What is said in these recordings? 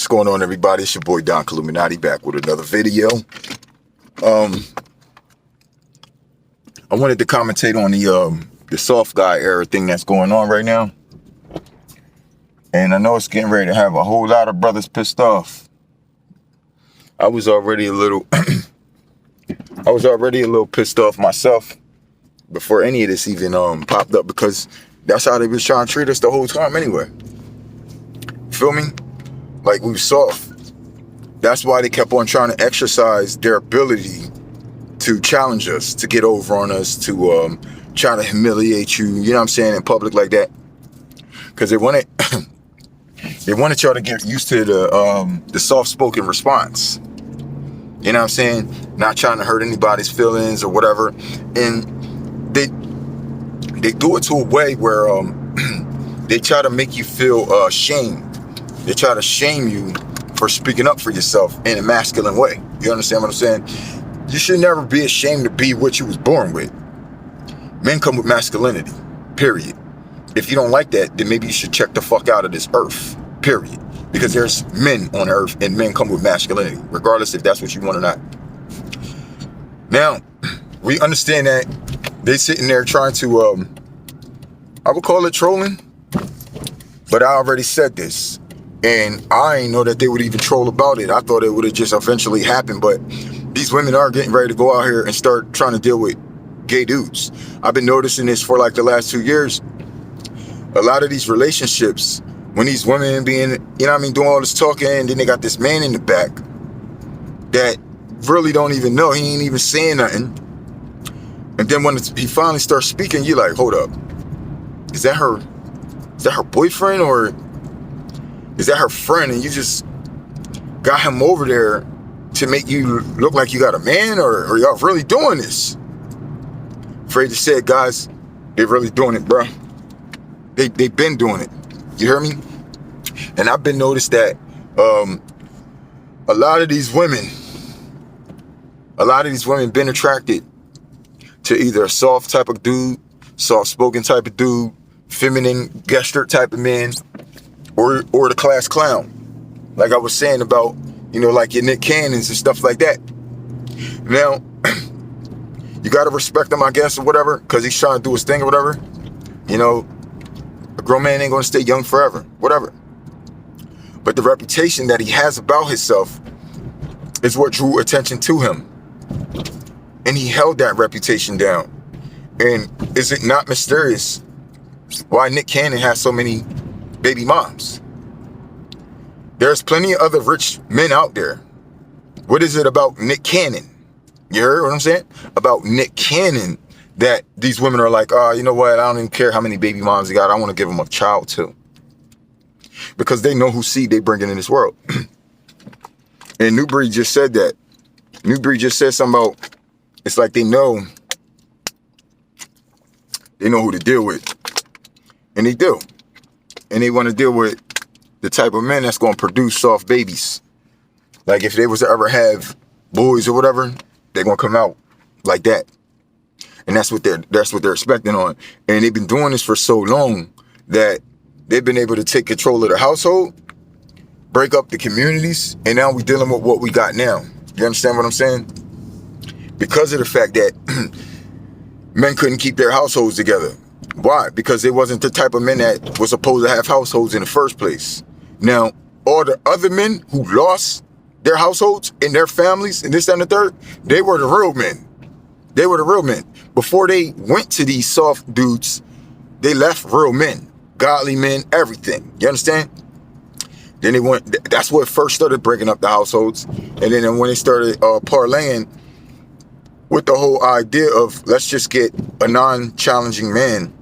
What's going on, everybody? It's your boy Don Illuminati back with another video. I wanted to commentate on the soft guy era thing that's going on right now, and I know it's getting ready to have a whole lot of brothers pissed off. I was already a little, pissed off myself before any of this even popped up, because that's how they was trying to treat us the whole time anyway. Feel me? Like, we were soft. That's why they kept on trying to exercise their ability to challenge us, to get over on us, to try to humiliate you, you know what I'm saying, in public like that. Because they wanted y'all to get used to the soft-spoken response. You know what I'm saying? Not trying to hurt anybody's feelings or whatever. And they do it to a way where they try to make you feel shamed. They try to shame you for speaking up for yourself in a masculine way. You understand what I'm saying? You should never be ashamed to be what you was born with. Men come with masculinity, period. If you don't like that, then maybe you should check the fuck out of this earth, period. Because there's men on earth, and men come with masculinity, regardless if that's what you want or not. Now, we understand that they sitting there trying to, I would call it trolling, but I already said this. And I ain't know that they would even troll about it. I thought it would have just eventually happened. But these women are getting ready to go out here and start trying to deal with gay dudes. I've been noticing this for like the last 2 years. A lot of these relationships, when these women being, you know what I mean, doing all this talking, and then they got this man in the back that really don't even know. He ain't even saying nothing. And then when he finally starts speaking, you're like, hold up. Is that her boyfriend, or is that her friend, and you just got him over there to make you look like you got a man, or y'all really doing this? Afraid to say it, guys. They're really doing it, bro. They've been doing it. You hear me? And I've been noticed that a lot of these women been attracted to either a soft type of dude, soft-spoken type of dude, feminine gesture type of man, or the class clown. Like I was saying about, you know, like your Nick Cannons and stuff like that. Now, you got to respect him, I guess, or whatever, because he's trying to do his thing or whatever. You know, a grown man ain't going to stay young forever, whatever. But the reputation that he has about himself is what drew attention to him. And he held that reputation down. And is it not mysterious why Nick Cannon has so many baby moms? There's plenty of other rich men out there. What is it about Nick Cannon? You heard what I'm saying? About Nick Cannon that these women are like, oh, you know what? I don't even care how many baby moms he got. I want to give him a child too. Because they know who seed they bringing in this world. And New Breed just said that. New Breed just said something about, it's like they know who to deal with. And they do. And they want to deal with the type of men that's going to produce soft babies. Like if they was to ever have boys or whatever, they're going to come out like that. And that's what they're expecting on. And they've been doing this for so long that they've been able to take control of the household, break up the communities, and now we're dealing with what we got now. You understand what I'm saying? Because of the fact that men couldn't keep their households together. Why? Because they wasn't the type of men that was supposed to have households in the first place. Now, all the other men who lost their households and their families and this, that, and the third, they were the real men. They were the real men. Before they went to these soft dudes, they left real men, godly men, everything. You understand? Then they went, that's what first started breaking up the households. And then when they started parlaying with the whole idea of, let's just get a non-challenging man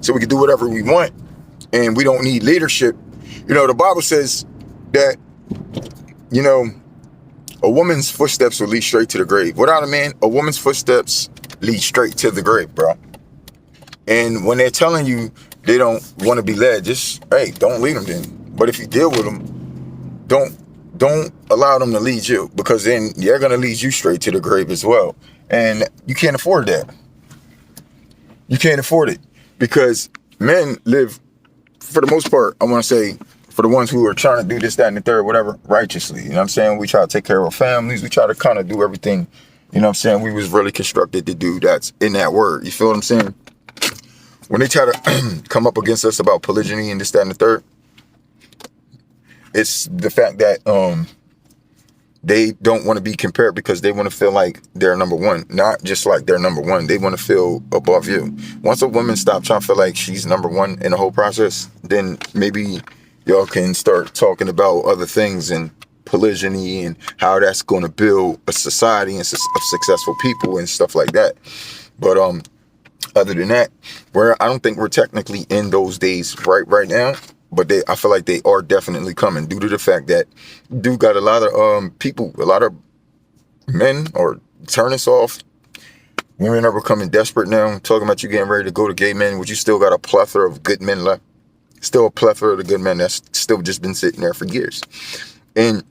so we can do whatever we want and we don't need leadership. You know, the Bible says that, you know, a woman's footsteps will lead straight to the grave. Without a man, a woman's footsteps lead straight to the grave, bro. And when they're telling you they don't want to be led, just, hey, don't lead them then. But if you deal with them, don't allow them to lead you, because then they're going to lead you straight to the grave as well. And you can't afford that. You can't afford it, because men live, for the most part, I want to say for the ones who are trying to do this, that, and the third, whatever, righteously. You know what I'm saying? We try to take care of our families. We try to kind of do everything, you know what I'm saying? We was really constructed to do that's in that word. You feel what I'm saying? When they try to come up against us about polygyny and this, that, and the third, it's the fact that they don't want to be compared because they want to feel like they're number one. Not just like they're number one. They want to feel above you. Once a woman stops trying to feel like she's number one in the whole process, then maybe y'all can start talking about other things and polygyny and how that's going to build a society and of successful people and stuff like that. But other than that, I don't think we're technically in those days right now. But I feel like they are definitely coming due to the fact that dude got a lot of people, a lot of men are turning soft. Women are becoming desperate now. Talking about you getting ready to go to gay men, but you still got a plethora of good men left. Still a plethora of the good men that's still just been sitting there for years. And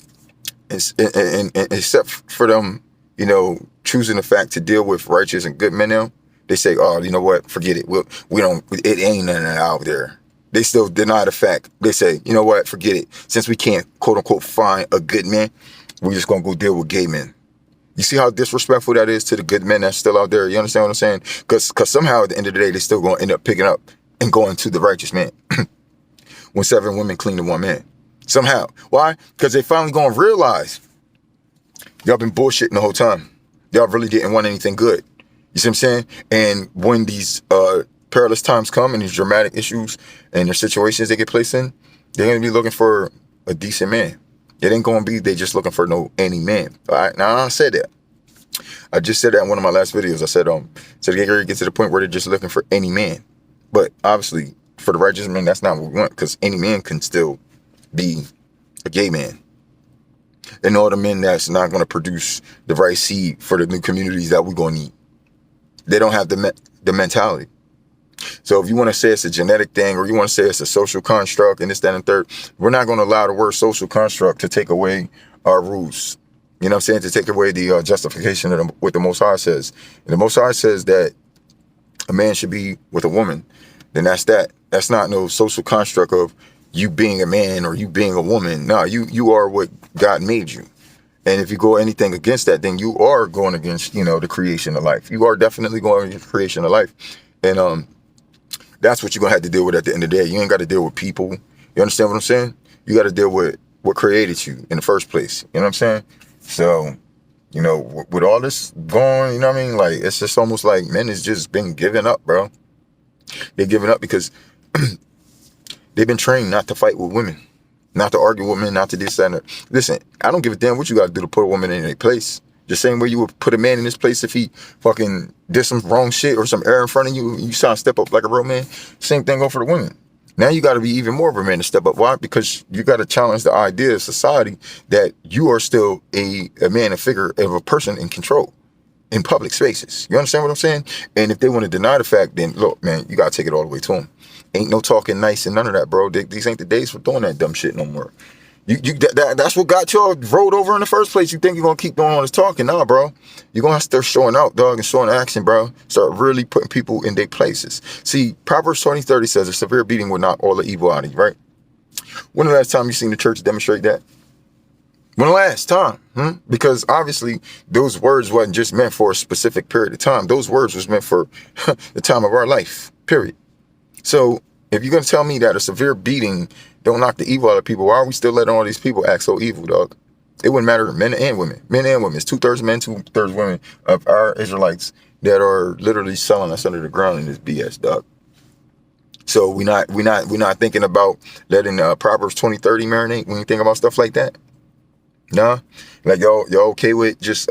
except for them, you know, choosing the fact to deal with righteous and good men now, they say, oh, you know what, forget it. We don't, it ain't nothing out there. They still deny the fact. They say, you know what, forget it. Since we can't, quote unquote, find a good man, we're just going to go deal with gay men. You see how disrespectful that is to the good men that's still out there? You understand what I'm saying? Because somehow at the end of the day, they're still going to end up picking up and going to the righteous man. When 7 women cling to 1 man. Somehow. Why? Because they finally going to realize y'all been bullshitting the whole time. Y'all really didn't want anything good. You see what I'm saying? And when these perilous times come and these dramatic issues and their situations they get placed in, they're going to be looking for a decent man. It ain't going to be they just looking for any man. All right? Now, I said that. I just said that in one of my last videos. I said, so they get to the point where they're just looking for any man. But obviously, for the righteous man, that's not what we want, because any man can still be a gay man. And all the men that's not going to produce the right seed for the new communities that we're going to need. They don't have the mentality. So if you want to say it's a genetic thing, or you want to say it's a social construct and this, that, and third, we're not going to allow the word social construct to take away our rules. You know what I'm saying? To take away the justification of what the Most High says. And the Most High says that a man should be with a woman. Then that's that. That's not no social construct of you being a man or you being a woman. No, you are what God made you. And if you go anything against that, then you are going against, you know, the creation of life. You are definitely going against the creation of life. And that's what you're going to have to deal with at the end of the day. You ain't got to deal with people. You understand what I'm saying? You got to deal with what created you in the first place. You know what I'm saying? So, you know, with all this going, you know what I mean? Like, it's just almost like men has just been giving up, bro. They're giving up because they've been trained not to fight with women, not to argue with women, not to this, that, and that. Listen, I don't give a damn what you got to do to put a woman in a place. The same way you would put a man in this place if he fucking did some wrong shit or some error in front of you, you trying to step up like a real man. Same thing go for the women. Now you got to be even more of a man to step up. Why? Because you got to challenge the idea of society that you are still a man, a figure of a person in control in public spaces. You understand what I'm saying? And if they want to deny the fact, then look, man, you got to take it all the way to them. Ain't no talking nice and none of that, bro. These ain't the days for doing that dumb shit no more. That's what got y'all rolled over in the first place. You think you're going to keep doing all this talking? Nah, bro. You're going to have to start showing out, dog, and showing action, bro. Start really putting people in their places. See, Proverbs 20:30 says a severe beating will knock all the evil out of you, right? When the last time you seen the church demonstrate that? When the last time? Because obviously those words wasn't just meant for a specific period of time. Those words was meant for the time of our life, period. So if you're going to tell me that a severe beating don't knock the evil out of people, why are we still letting all these people act so evil, dog? It wouldn't matter, men and women. Men and women. It's 2/3 men, 2/3 women of our Israelites that are literally selling us under the ground in this BS, dog. So we're not thinking about letting Proverbs 20:30 marinate when you think about stuff like that. Nah, like y'all okay with just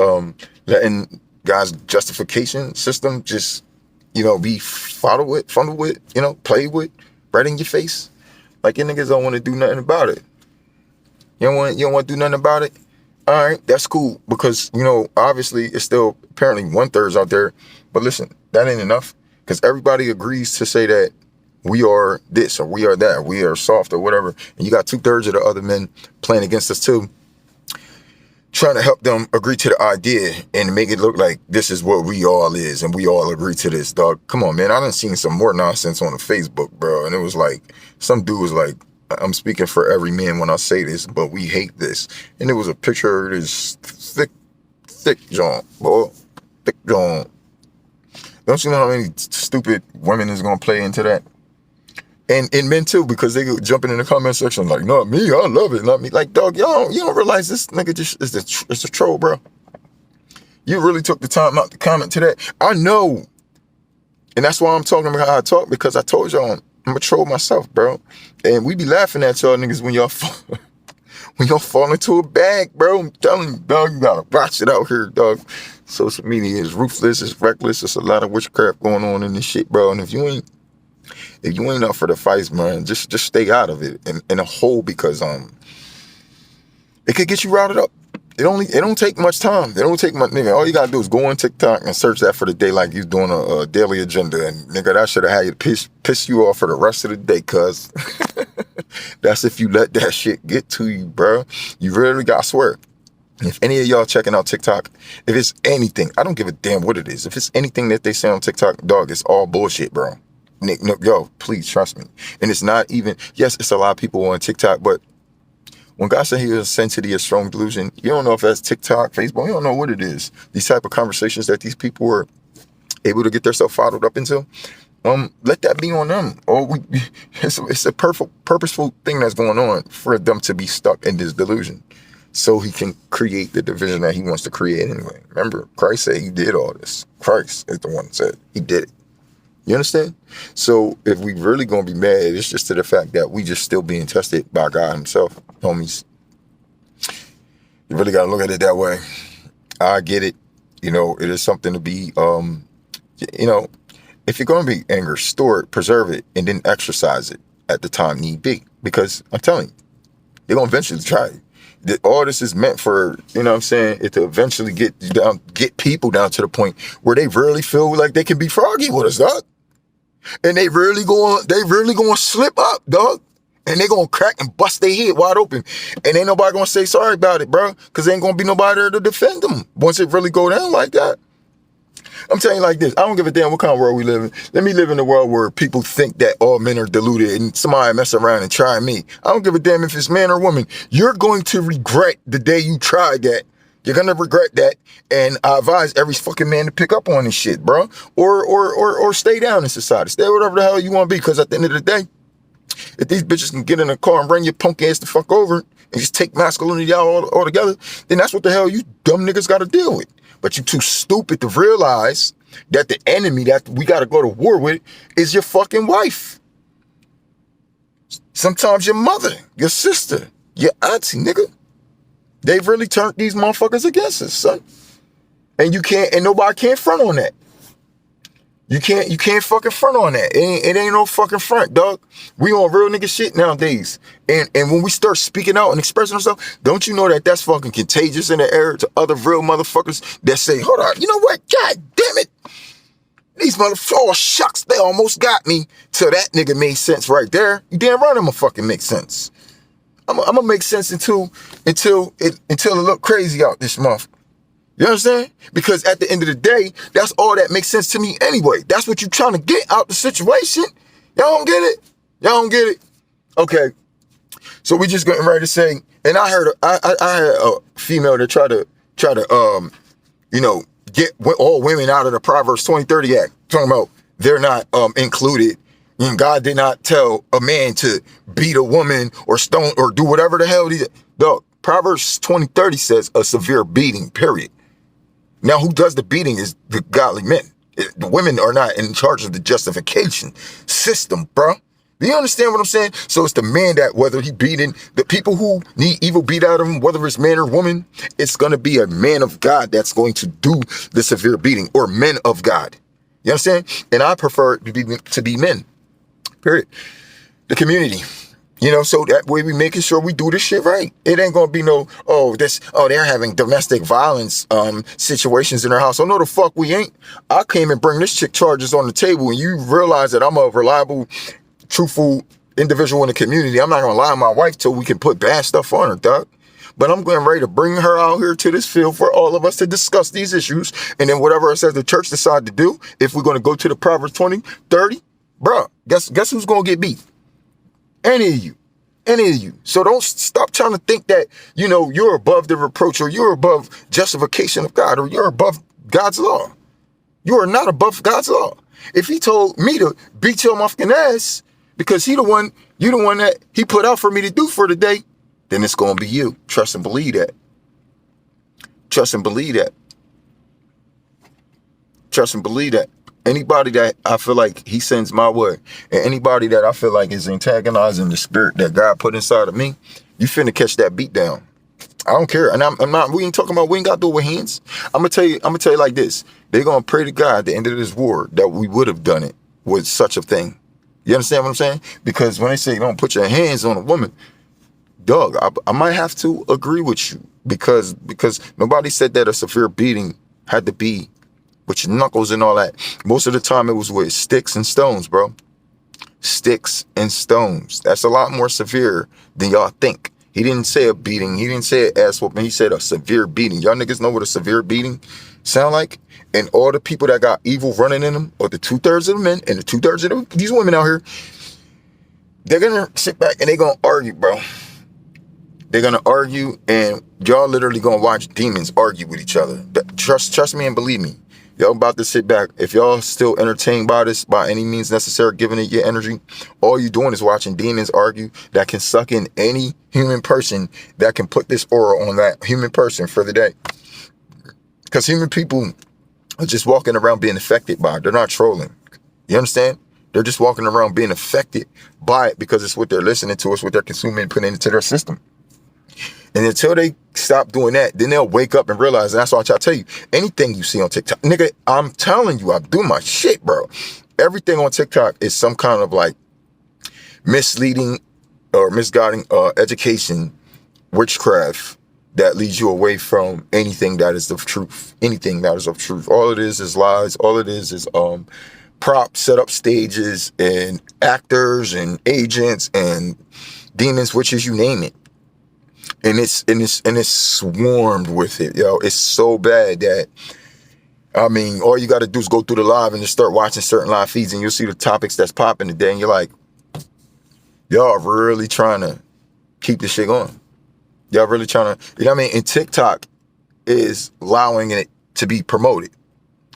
letting God's justification system just, you know, be fondled with, you know, played with right in your face? Like, your niggas don't want to do nothing about it. You don't want to do nothing about it? All right, that's cool, because, you know, obviously it's still apparently 1/3 out there. But listen, that ain't enough, because everybody agrees to say that we are this or we are that, we are soft or whatever. And you got 2/3 of the other men playing against us too, trying to help them agree to the idea and make it look like this is what we all is and we all agree to this, dog. Come on, man. I done seen some more nonsense on the Facebook, bro. And it was like, some dude was like, I'm speaking for every man when I say this, but we hate this. And it was a picture of this thick John, boy, thick John. Don't you know how many stupid women is gonna play into that? And men too, because they go jumping in the comment section like, not me, I love it, not me. Like, dog, you don't realize this nigga just is a troll, bro. You really took the time out to comment to that. I know. And that's why I'm talking about how I talk, because I told y'all I'm a troll myself, bro. And we be laughing at y'all niggas when y'all fall into a bag, bro. I'm telling you, dog, you gotta watch it out here, dog. Social media is ruthless, it's reckless, there's a lot of witchcraft going on in this shit, bro. And if you ain't up for the fights, man, just stay out of it in a hole, because it could get you routed up. It don't take much time. It don't take much, nigga. All you gotta do is go on TikTok and search that for the day, like you're doing a daily agenda, and nigga, that should have had you piss you off for the rest of the day, cuz that's if you let that shit get to you, bro. You really gotta swear. If any of y'all checking out TikTok, if it's anything, I don't give a damn what it is. If it's anything that they say on TikTok, dog, it's all bullshit, bro. Nick, yo, please trust me. And it's not even, yes, it's a lot of people on TikTok, but when God said he was sent to a strong delusion, you don't know if that's TikTok, Facebook, you don't know what it is. These type of conversations that these people were able to get themselves followed up into, let that be on them. It's a purposeful thing that's going on for them to be stuck in this delusion, so he can create the division that he wants to create anyway. Remember, Christ said he did all this. Christ is the one that said he did it. You understand? So if we really gonna be mad, it's just to the fact that we just still being tested by God himself, homies. You really gotta look at it that way. I get it. You know, it is something to be, if you're gonna be angry, store it, preserve it, and then exercise it at the time need be. Because I'm telling you, they're gonna eventually try it. All this is meant for, you know what I'm saying, it to eventually get people down to the point where they really feel like they can be froggy with us, dog. And they really going to slip up, dog. And they going to crack and bust their head wide open. And ain't nobody going to say sorry about it, bro. Because ain't going to be nobody there to defend them once it really go down like that. I'm telling you like this. I don't give a damn what kind of world we live in. Let me live in a world where people think that all men are deluded and somebody mess around and try me. I don't give a damn if it's man or woman. You're going to regret the day you tried that. You're going to regret that. And I advise every fucking man to pick up on this shit, bro. Or stay down in society. Stay whatever the hell you want to be. Because at the end of the day, if these bitches can get in a car and run your punk ass the fuck over and just take masculinity out altogether, then that's what the hell you dumb niggas got to deal with. But you too stupid to realize that the enemy that we got to go to war with is your fucking wife. Sometimes your mother, your sister, your auntie, nigga. They've really turned these motherfuckers against us, son. And nobody can't front on that. You can't fucking front on that. It ain't no fucking front, dog. We on real nigga shit nowadays. And when we start speaking out and expressing ourselves, don't you know that that's fucking contagious in the air to other real motherfuckers that say, hold on, you know what? God damn it. These motherfuckers, oh shucks, they almost got me. Till that nigga made sense right there. You damn right I'ma fucking make sense. I'm gonna make sense until it look crazy out this month. You understand? Because at the end of the day, that's all that makes sense to me anyway. That's what you're trying to get out the situation. Y'all don't get it? Y'all don't get it? Okay. So we just getting ready to say, and I heard I had a female that try to get all women out of the Proverbs 20:30 Act, talking about they're not included. And God did not tell a man to beat a woman or stone or do whatever the hell he did. The Proverbs 20:30 says a severe beating, period. Now, who does the beating is the godly men. The women are not in charge of the justification system, bro. Do you understand what I'm saying? So it's the man that, whether he beating the people who need evil beat out of him, whether it's man or woman, it's going to be a man of God that's going to do the severe beating, or men of God. You understand? And I prefer it to be men, period. The community. You know, so that way we making sure we do this shit right. It ain't gonna be no, they're having domestic violence situations in their house. Oh, no, the fuck we ain't. I came and bring this chick charges on the table, and you realize that I'm a reliable, truthful individual in the community. I'm not gonna lie to my wife till we can put bad stuff on her, dog. But I'm going ready to bring her out here to this field for all of us to discuss these issues. And then whatever it says the church decide to do, if we're gonna go to the Proverbs 20:30, bruh, guess who's gonna get beat? Any of you. Any of you. So don't stop trying to think that, you're above the reproach, or you're above justification of God, or you're above God's law. You are not above God's law. If he told me to beat your motherfucking ass because you the one that he put out for me to do for the day, then it's going to be you. Trust and believe that. Trust and believe that. Trust and believe that. Anybody that I feel like he sends my way, and anybody that I feel like is antagonizing the spirit that God put inside of me, you finna catch that beat down. I don't care. And I'm not, we ain't got to do it with hands. I'm gonna tell you like this. They're gonna pray to God at the end of this war that we would have done it with such a thing. You understand what I'm saying? Because when they say don't put your hands on a woman, dog, I might have to agree with you because nobody said that a severe beating had to be with your knuckles and all that. Most of the time it was with sticks and stones, bro. Sticks and stones. That's a lot more severe than y'all think. He didn't say a beating. He didn't say an ass whooping. He said a severe beating. Y'all niggas know what a severe beating sound like? And all the people that got evil running in them, or the 2/3 of the men and the 2/3 of these women out here, they're going to sit back and they're going to argue, bro. They're going to argue, and y'all literally going to watch demons argue with each other. Trust me and believe me. Y'all about to sit back. If y'all still entertained by this, by any means necessary, giving it your energy, all you doing is watching demons argue that can suck in any human person that can put this aura on that human person for the day. Because human people are just walking around being affected by it. They're not trolling. You understand? They're just walking around being affected by it because it's what they're listening to, it's what they're consuming and putting into their system. And until they stop doing that, then they'll wake up and realize, and that's why I try to tell you, anything you see on TikTok, nigga, I'm telling you, I'm doing my shit, bro. Everything on TikTok is some kind of like misleading or misguiding education, witchcraft that leads you away from anything that is of truth. Anything that is of truth. All it is lies. All it is props, set up stages, and actors and agents and demons, witches, you name it. And it's swarmed with it, yo. It's so bad that, I mean, all you got to do is go through the live and just start watching certain live feeds, and you'll see the topics that's popping today, and you're like, y'all really trying to keep this shit going. Y'all really trying to, you know what I mean? And TikTok is allowing it to be promoted.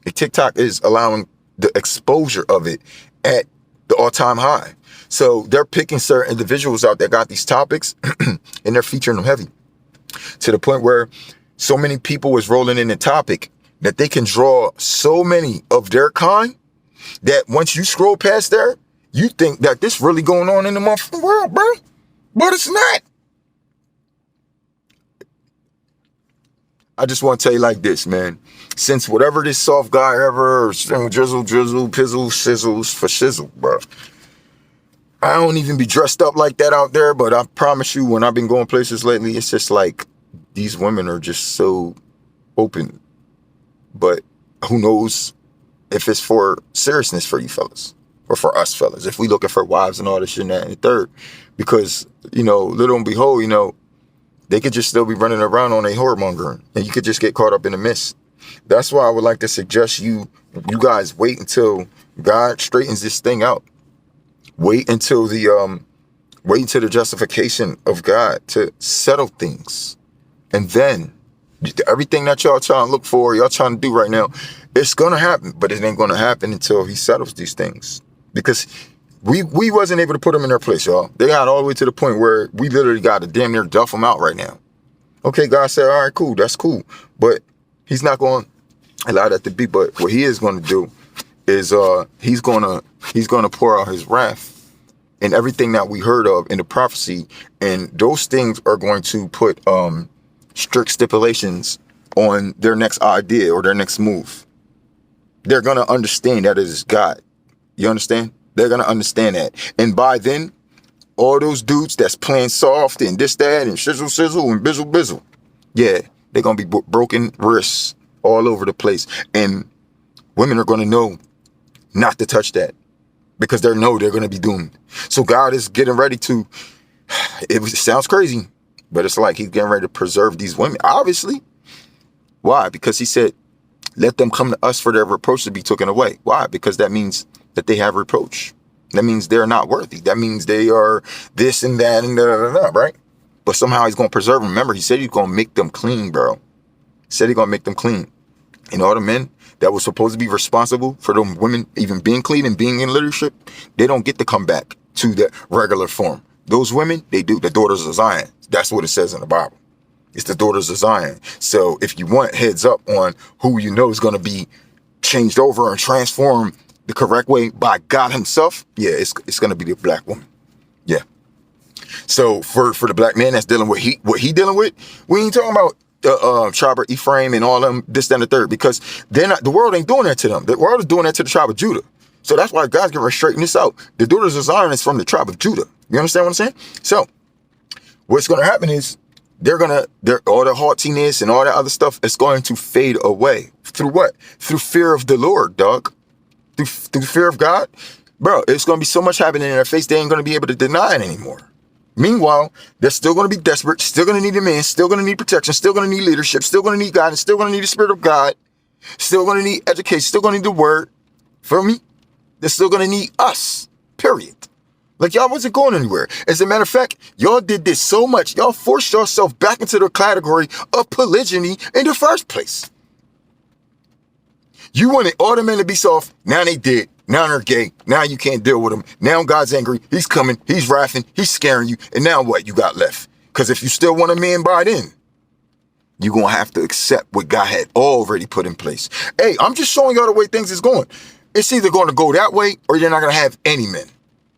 And TikTok is allowing the exposure of it at the all-time high. So they're picking certain individuals out that got these topics and they're featuring them heavy to the point where so many people was rolling in the topic that they can draw so many of their kind that once you scroll past there, you think that this really going on in the motherfucking world, bro. But it's not. I just want to tell you like this, man. Since whatever this soft guy ever, or drizzle, pizzle, sizzles for shizzle, bro. I don't even be dressed up like that out there, but I promise you, when I've been going places lately, it's just like these women are just so open. But who knows if it's for seriousness for you fellas or for us fellas, if we looking for wives and all this shit and that and the third. Because, little and behold, they could just still be running around on a whoremongering, and you could just get caught up in the mist. That's why I would like to suggest you guys wait until God straightens this thing out. Wait until the justification of God to settle things. And then everything that y'all trying to look for, y'all trying to do right now, it's going to happen. But it ain't going to happen until he settles these things. Because we wasn't able to put them in their place, y'all. They got all the way to the point where we literally got to damn near duff them out right now. Okay, God said, all right, cool, that's cool. But he's not going to allow that to be. But what he is going to do is he's gonna pour out his wrath and everything that we heard of in the prophecy, and those things are going to put strict stipulations on their next idea or their next move. They're gonna understand that it is God. You understand? They're gonna understand that, and by then, all those dudes that's playing soft and this, that, and sizzle and bizzle, yeah, they're gonna be broken wrists all over the place, and women are gonna know not to touch that because they know they're going to be doomed. So God is getting ready to, it sounds crazy, but it's like he's getting ready to preserve these women, obviously. Why? Because he said, let them come to us for their reproach to be taken away. Why? Because that means that they have reproach. That means they're not worthy. That means they are this and that and da da da, right? But somehow he's going to preserve them. Remember, he said he's going to make them clean, bro. He said he's going to make them clean. And all the men that were supposed to be responsible for them women even being clean and being in leadership, they don't get to come back to the regular form. Those women, they do. The daughters of Zion. That's what it says in the Bible. It's the daughters of Zion. So if you want heads up on who you know is going to be changed over and transformed the correct way by God himself, yeah, it's going to be the black woman. Yeah. So for the black man that's dealing with what he dealing with, we ain't talking about the tribe of Ephraim and all them this, that, and the third, because they're not. The world ain't doing that to them. The world is doing that to the tribe of Judah. So that's why God's going to straighten this out. The daughters of Zion is from the tribe of Judah. You understand what I'm saying? So what's going to happen is all the haughtiness and all that other stuff is going to fade away. Through what? Through fear of the Lord, dog. Through fear of God. Bro, it's going to be so much happening in their face, they ain't going to be able to deny it anymore. Meanwhile, they're still going to be desperate, still going to need a man, still going to need protection, still going to need leadership, still going to need guidance, still going to need the Spirit of God, still going to need education, still going to need the word. Feel me? They're still going to need us, period. Like, y'all wasn't going anywhere. As a matter of fact, y'all did this so much, y'all forced yourself back into the category of polygyny in the first place. You wanted all the men to be soft, now they did. Now they're gay. Now you can't deal with them. Now God's angry. He's coming. He's wrathing. He's scaring you. And now what you got left? Because if you still want a man by then, you're going to have to accept what God had already put in place. Hey, I'm just showing y'all the way things is going. It's either going to go that way or you're not going to have any men.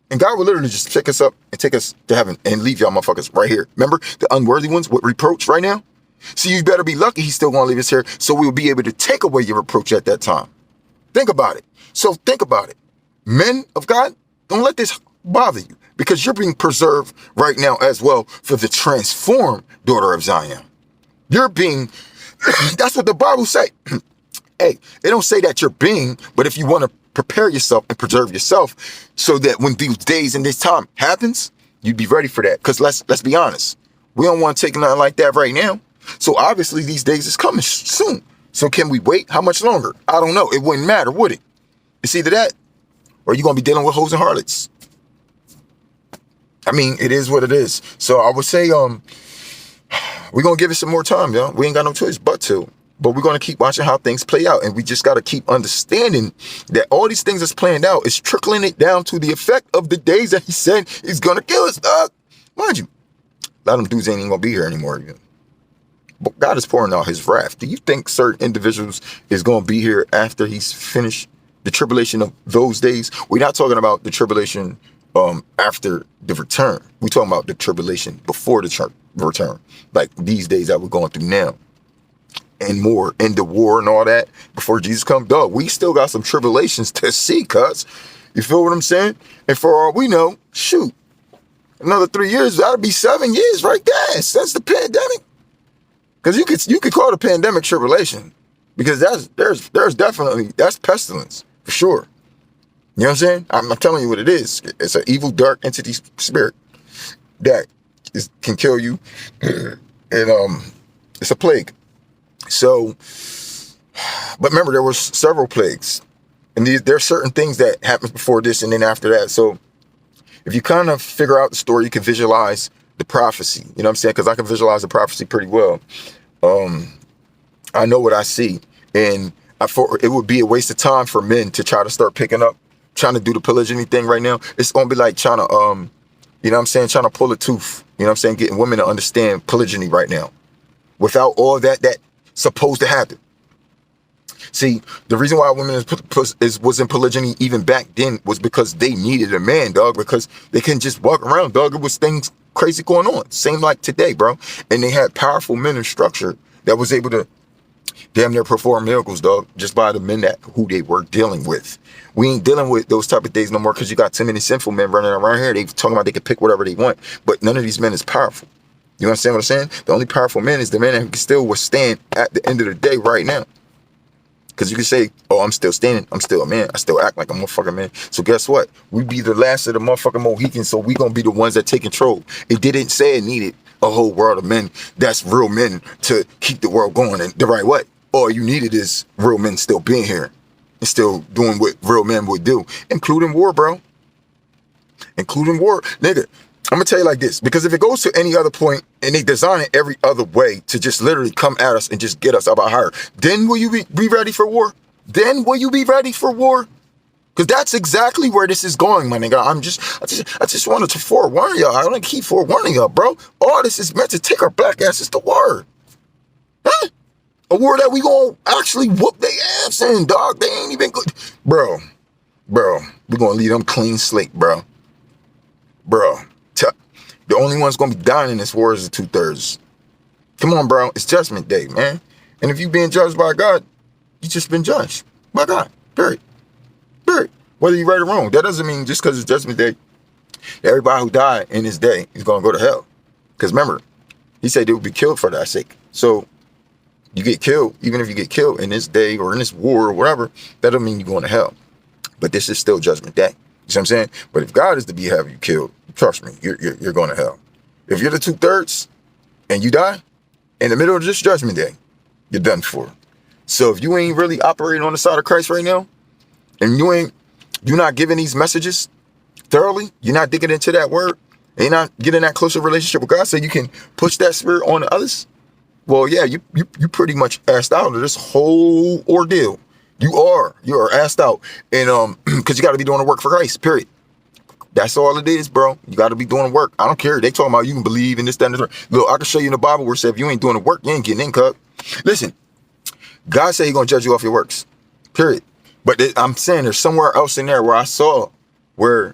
And God will literally just pick us up and take us to heaven and leave y'all motherfuckers right here. Remember the unworthy ones with reproach right now? See, you better be lucky he's still going to leave us here so we'll be able to take away your reproach at that time. Think about it. So think about it. Men of God, don't let this bother you because you're being preserved right now as well for the transformed daughter of Zion. You're being, that's what the Bible say. Hey, it don't say that you're being, but if you want to prepare yourself and preserve yourself so that when these days and this time happens, you'd be ready for that. Because let's be honest, we don't want to take nothing like that right now. So obviously these days is coming soon. So can we wait? How much longer? I don't know. It wouldn't matter, would it? It's either that or you're going to be dealing with hoes and harlots. I mean, it is what it is. So I would say we're going to give it some more time, y'all. We ain't got no choice but to. But we're going to keep watching how things play out. And we just got to keep understanding that all these things that's planned out is trickling it down to the effect of the days that he said he's going to kill us, dog. Mind you, a lot of them dudes ain't even going to be here anymore. But God is pouring out his wrath. Do you think certain individuals is going to be here after he's finished the tribulation of those days? We're not talking about the tribulation after the return. We're talking about the tribulation before the return. Like these days that we're going through now. And more in the war and all that before Jesus comes. Dog, we still got some tribulations to see, cuz. You feel what I'm saying? And for all we know, shoot, another 3 years, that'll be 7 years right there since the pandemic. Because you could call the pandemic tribulation. Because there's definitely, that's pestilence, for sure. You know what I'm saying? I'm telling you what it is. It's an evil, dark entity spirit that can kill you. And it's a plague. So, but remember, there were several plagues. And there are certain things that happen before this and then after that. So if you kind of figure out the story, you can visualize the prophecy. You know what I'm saying? Because I can visualize the prophecy pretty well. I know what I see. And it would be a waste of time for men to try to start picking up, trying to do the polygyny thing right now. It's going to be like trying to, you know what I'm saying, trying to pull a tooth. You know what I'm saying? Getting women to understand polygyny right now. Without all that's supposed to happen. See, the reason why women was in polygyny even back then was because they needed a man, dog, because they couldn't just walk around, dog. It was things crazy going on. Same like today, bro. And they had powerful men in structure that was able to damn near perform miracles, dog, just by the men who they were dealing with. We ain't dealing with those type of days no more because you got too many sinful men running around here. They talking about they can pick whatever they want, but none of these men is powerful. You understand what I'm saying? The only powerful man is the man that can still withstand at the end of the day right now. Because you can say, oh, I'm still standing. I'm still a man. I still act like a motherfucking man. So guess what? We be the last of the motherfucking Mohicans, so we going to be the ones that take control. It didn't say it needed a whole world of men that's real men to keep the world going in the right way. All you needed is real men still being here and still doing what real men would do, including war, bro. including war. Nigga, I'm gonna tell you like this, because if it goes to any other point and they design it every other way to just literally come at us and just get us about higher, then will you be ready for war? Then will you be ready for war? Because that's exactly where this is going, my nigga. I just wanted to forewarn y'all. I want to keep forewarning y'all, bro. All this is meant to take our black asses to war. Huh? A war that we gonna actually whoop their ass in, dog. They ain't even good. Bro, we gonna leave them clean slate, bro. The only one's gonna be dying in this war is the 2/3. Come on, bro. It's Judgment Day, man. And if you being judged by God, you just been judged by God. Period. Whether you're right or wrong, that doesn't mean just because it's Judgment Day, everybody who died in this day is gonna go to hell. Because remember, he said they would be killed for thy sake. So you get killed, even if you get killed in this day or in this war or whatever, that doesn't mean you're going to hell. But this is still Judgment Day. You see what I'm saying? But if God is to be have you killed, trust me, you're going to hell. If you're the 2/3 and you die in the middle of this Judgment Day, you're done for. So if you ain't really operating on the side of Christ right now, and you're not giving these messages thoroughly, you're not digging into that word, and you're not getting that closer relationship with God so you can push that spirit on to others, well, yeah, you pretty much asked out of this whole ordeal. You are asked out. And because you got to be doing the work for Christ, period. That's all it is, bro. You got to be doing the work. I don't care. They talking about you can believe in this, that, and the third. Look, I can show you in the Bible where it says if you ain't doing the work, you ain't getting in, cut. Listen, God said he's going to judge you off your works, period. But I'm saying there's somewhere else in there where I saw where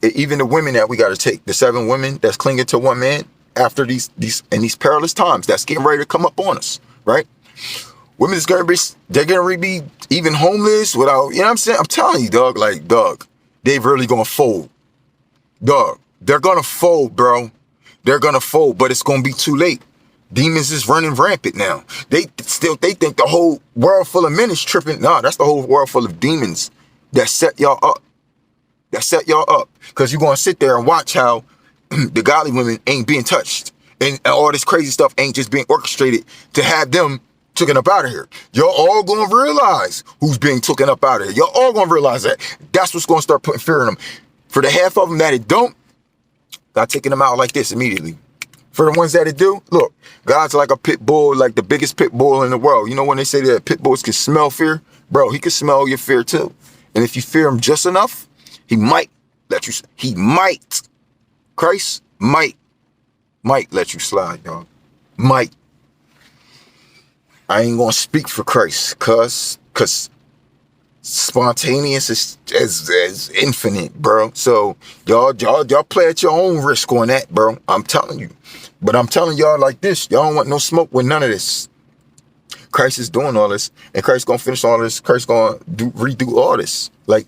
even the women that we got to take, the 7 women that's clinging to one man after these perilous times that's getting ready to come up on us, right? Women is gonna be even homeless without, you know what I'm saying? I'm telling you, dog, they really gonna fold. Dog, they're gonna fold, bro. They're gonna fold, but it's gonna be too late. Demons is running rampant now. They think the whole world full of men is tripping. Nah, that's the whole world full of demons that set y'all up. Because you're gonna sit there and watch how the godly women ain't being touched. And all this crazy stuff ain't just being orchestrated to have them taken up out of here. Y'all all gonna realize who's being taken up out of here. Y'all all gonna realize that. That's what's gonna start putting fear in them. For the half of them that it don't, God taking them out like this immediately. For the ones that it do, look, God's like a pit bull, like the biggest pit bull in the world. You know when they say that pit bulls can smell fear? Bro, he can smell your fear too. And if you fear him just enough, he might let you, Christ might let you slide, dog. Might. I ain't gonna speak for Christ, cause spontaneous is infinite, bro. So y'all play at your own risk on that, bro. I'm telling you. But I'm telling y'all like this, y'all don't want no smoke with none of this. Christ is doing all this, and Christ gonna finish all this. Christ gonna redo all this. Like,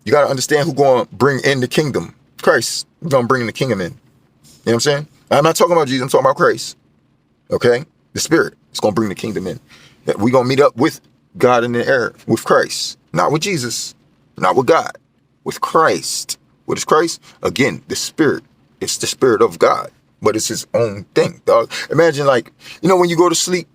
you gotta understand who gonna bring in the kingdom. Christ. Who's gonna bring the kingdom in. You know what I'm saying? I'm not talking about Jesus, I'm talking about Christ. Okay? The Spirit is gonna bring the kingdom in. That we gonna meet up with God in the air, with Christ. Not with Jesus, not with God, with Christ. What is Christ? Again, the Spirit. It's the Spirit of God, but it's his own thing, dog. Imagine, like, you know, when you go to sleep,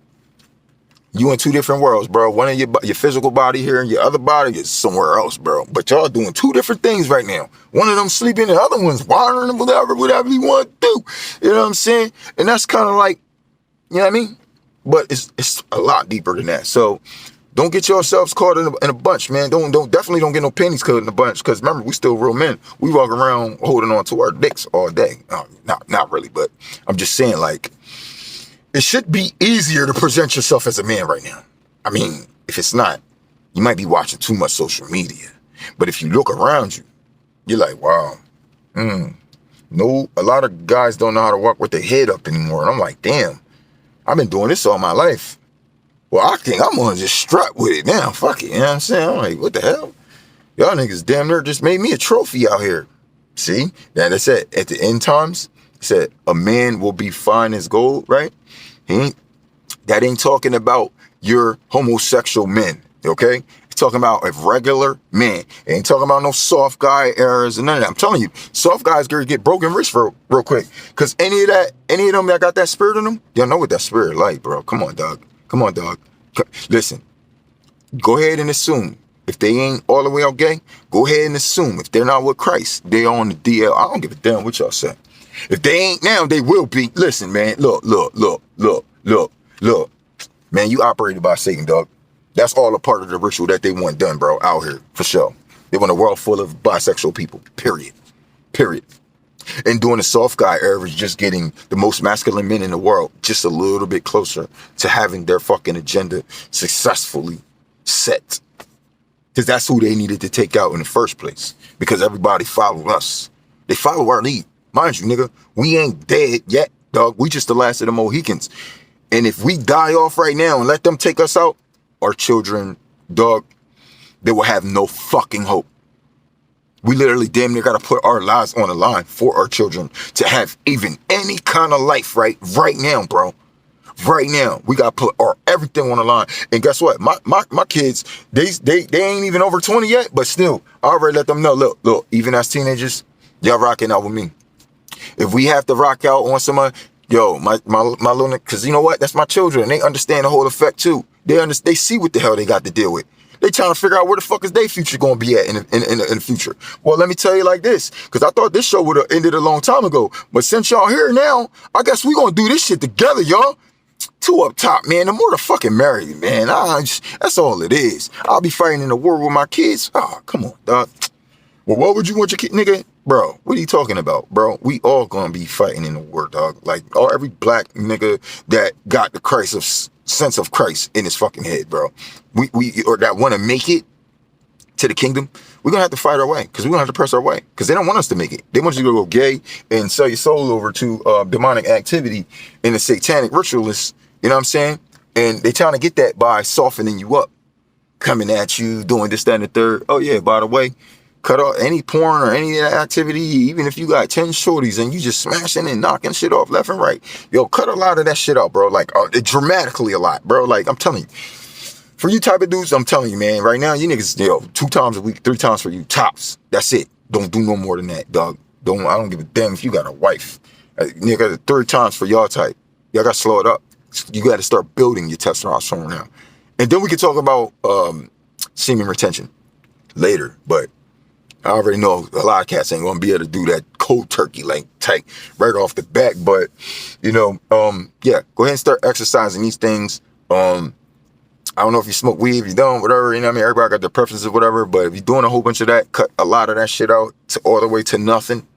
you in 2 different worlds, bro. One in your physical body here, and your other body is somewhere else, bro. But y'all doing 2 different things right now. One of them sleeping, the other one's wandering, whatever you want to do. You know what I'm saying? And that's kind of like, you know what I mean? But it's a lot deeper than that. So don't get yourselves caught in a bunch, man. Definitely don't get no pennies caught in a bunch. Because remember, we still real men. We walk around holding on to our dicks all day. Not really, but I'm just saying, like, it should be easier to present yourself as a man right now. I mean, if it's not, you might be watching too much social media. But if you look around you, you're like, wow. No, a lot of guys don't know how to walk with their head up anymore. And I'm like, damn, I've been doing this all my life. Well, I think I'm going to just strut with it now. Fuck it. You know what I'm saying? I'm like, what the hell? Y'all niggas damn near just made me a trophy out here. See? Now, that's it. At the end times, it said a man will be fine as gold, right? That ain't talking about your homosexual men, okay? It's talking about a regular man. It ain't talking about no soft guy errors and none of that. I'm telling you, soft guys get broken wrist for real quick. Because any of them that got that spirit in them, y'all know what that spirit like, bro. Come on, dog. Listen, go ahead and assume If they ain't all the way out gay, go ahead and assume if they're not with Christ, they on the DL. I don't give a damn what y'all say. If they ain't now, they will be. Listen, man, look. Man, you operated by Satan, dog. That's all a part of the ritual that they want done, bro, out here, for sure. They want a world full of bisexual people, period. And doing the soft guy era is just getting the most masculine men in the world just a little bit closer to having their fucking agenda successfully set. Because that's who they needed to take out in the first place. Because everybody followed us. They follow our lead. Mind you, nigga, we ain't dead yet, dog. We just the last of the Mohicans. And if we die off right now and let them take us out, our children, dog, they will have no fucking hope. We literally damn near got to put our lives on the line for our children to have even any kind of life right now, bro. Right now, we got to put our everything on the line. And guess what? My kids, they ain't even over 20 yet, but still, I already let them know, look, even as teenagers, y'all rocking out with me. If we have to rock out on someone, yo, my little, because you know what? That's my children. They understand the whole effect too. They see what the hell they got to deal with. They trying to figure out where the fuck is their future going to be at in the future. Well, let me tell you like this, because I thought this show would have ended a long time ago. But since y'all here now, I guess we going to do this shit together, y'all. Two up top, man. The more the fucking merrier, man. That's all it is. I'll be fighting in the war with my kids. Oh, come on, dog. Well, what would you want your kid, nigga? Bro, what are you talking about, bro? We all gonna be fighting in the war, dog. Like, every black nigga that got the sense of Christ in his fucking head, bro. Or that want to make it to the kingdom, we're gonna have to fight our way, because we're gonna have to press our way, because they don't want us to make it. They want you to go gay and sell your soul over to demonic activity and the satanic ritualists, you know what I'm saying? And they trying to get that by softening you up, coming at you, doing this, that, and the third. Oh yeah, by the way, cut off any porn or any of that activity, even if you got 10 shorties and you just smashing and knocking shit off left and right. Yo, cut a lot of that shit out, bro. Like, dramatically a lot, bro. Like, I'm telling you. For you type of dudes, I'm telling you, man, right now, you niggas, 2 times a week, 3 times for you, tops. That's it. Don't do no more than that, dog. I don't give a damn if you got a wife. Nigga, 3 times for y'all type. Y'all got to slow it up. You got to start building your testosterone now. And then we can talk about semen retention later, but I already know a lot of cats ain't gonna be able to do that cold turkey like type right off the back. But yeah, go ahead and start exercising these things. I don't know if you smoke weed, if you don't, whatever, you know what I mean? Everybody got their preferences, whatever. But if you're doing a whole bunch of that, cut a lot of that shit out all the way to nothing.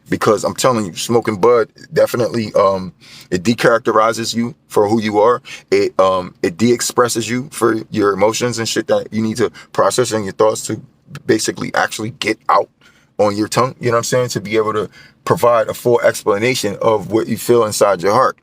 Because I'm telling you, smoking bud definitely it decharacterizes you for who you are. It de-expresses you for your emotions and shit that you need to process in your thoughts to basically actually get out on your tongue, you know what I'm saying, to be able to provide a full explanation of what you feel inside your heart.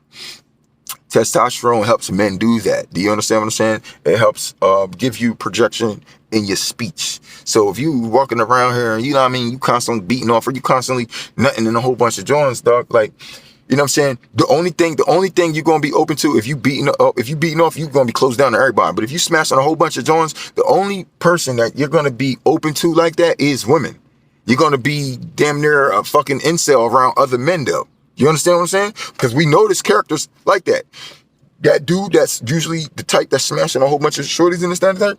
Testosterone helps men do that. Do you understand what I'm saying? It helps give you projection in your speech. So if you walking around here and, you know what I mean, you constantly beating off, or you constantly nutting in a whole bunch of joints, dog, like, you know what I'm saying? The only thing you're gonna be open to, if you beating off, you're gonna be closed down to everybody. But if you smashing a whole bunch of joints, the only person that you're gonna be open to like that is women. You're gonna be damn near a fucking incel around other men, though. You understand what I'm saying? Because we notice characters like that. That dude that's usually the type that's smashing a whole bunch of shorties in the standard.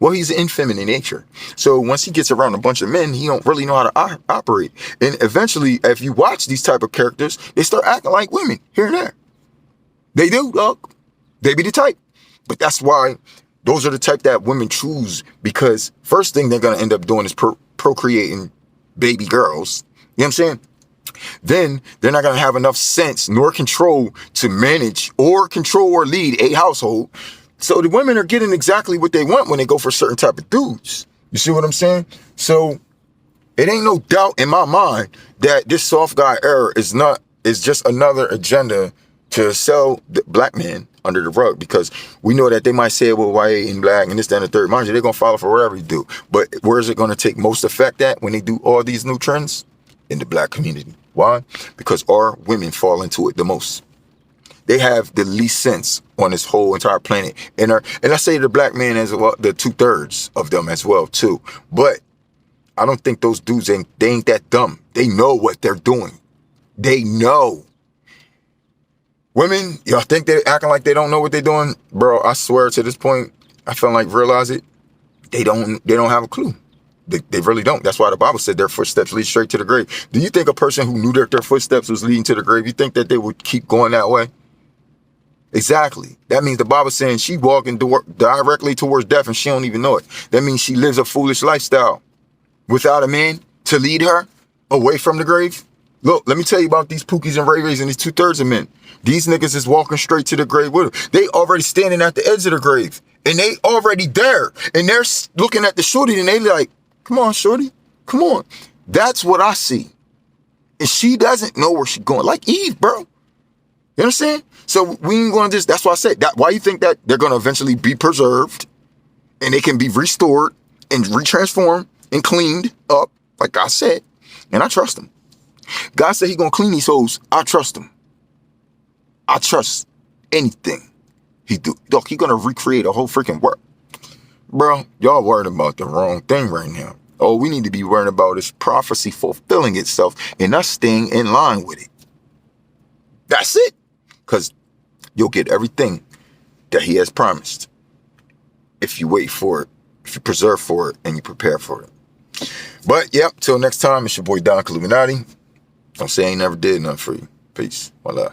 Well, he's an infeminine nature. So once he gets around a bunch of men, he don't really know how to operate. And eventually, if you watch these type of characters, they start acting like women here and there. They do, dog. They be the type. But that's why those are the type that women choose, because first thing they're going to end up doing is procreating baby girls. You know what I'm saying? Then they're not going to have enough sense nor control to manage or control or lead a household. So the women are getting exactly what they want when they go for certain type of dudes. You see what I'm saying? So it ain't no doubt in my mind that this soft guy era is just another agenda to sell the black men under the rug, because we know that they might say, well, white and black and this, that, and the third. Mind you, they're going to follow for whatever you do. But where is it going to take most effect at when they do all these new trends? In the black community. Why? Because our women fall into it the most. They have the least sense on this whole entire planet. And I say the black men as well, the 2/3 of them as well too. But I don't think those dudes ain't that dumb. They know what they're doing. They know. Women, y'all think they're acting like they don't know what they're doing? Bro, I swear to this point, I feel like realize it. They don't have a clue. They really don't. That's why the Bible said their footsteps lead straight to the grave. Do you think a person who knew that their footsteps was leading to the grave, you think that they would keep going that way? Exactly. That means the Bible's saying she walking directly towards death and she don't even know it. That means she lives a foolish lifestyle without a man to lead her away from the grave. Look, let me tell you about these Pookies and Ray Rays and these 2/3 of men. These niggas is walking straight to the grave with them. They already standing at the edge of the grave and they already there. And they're looking at the shorty and they like, come on, shorty, come on. That's what I see. And she doesn't know where she's going. Like Eve, bro. You understand? So we ain't going to just, that's why I said that. Why you think that they're going to eventually be preserved and they can be restored and retransformed and cleaned up, like God said. And I trust him. God said he going to clean these hoes. I trust him. I trust anything he do. Look, he going to recreate a whole freaking world. Bro, y'all worried about the wrong thing right now. All we need to be worrying about is prophecy fulfilling itself and us staying in line with it. That's it. Because you'll get everything that he has promised if you wait for it, if you preserve for it, and you prepare for it. But, yep, till next time, it's your boy Don Illuminati. Don't say I ain't never did nothing for you. Peace. Voila.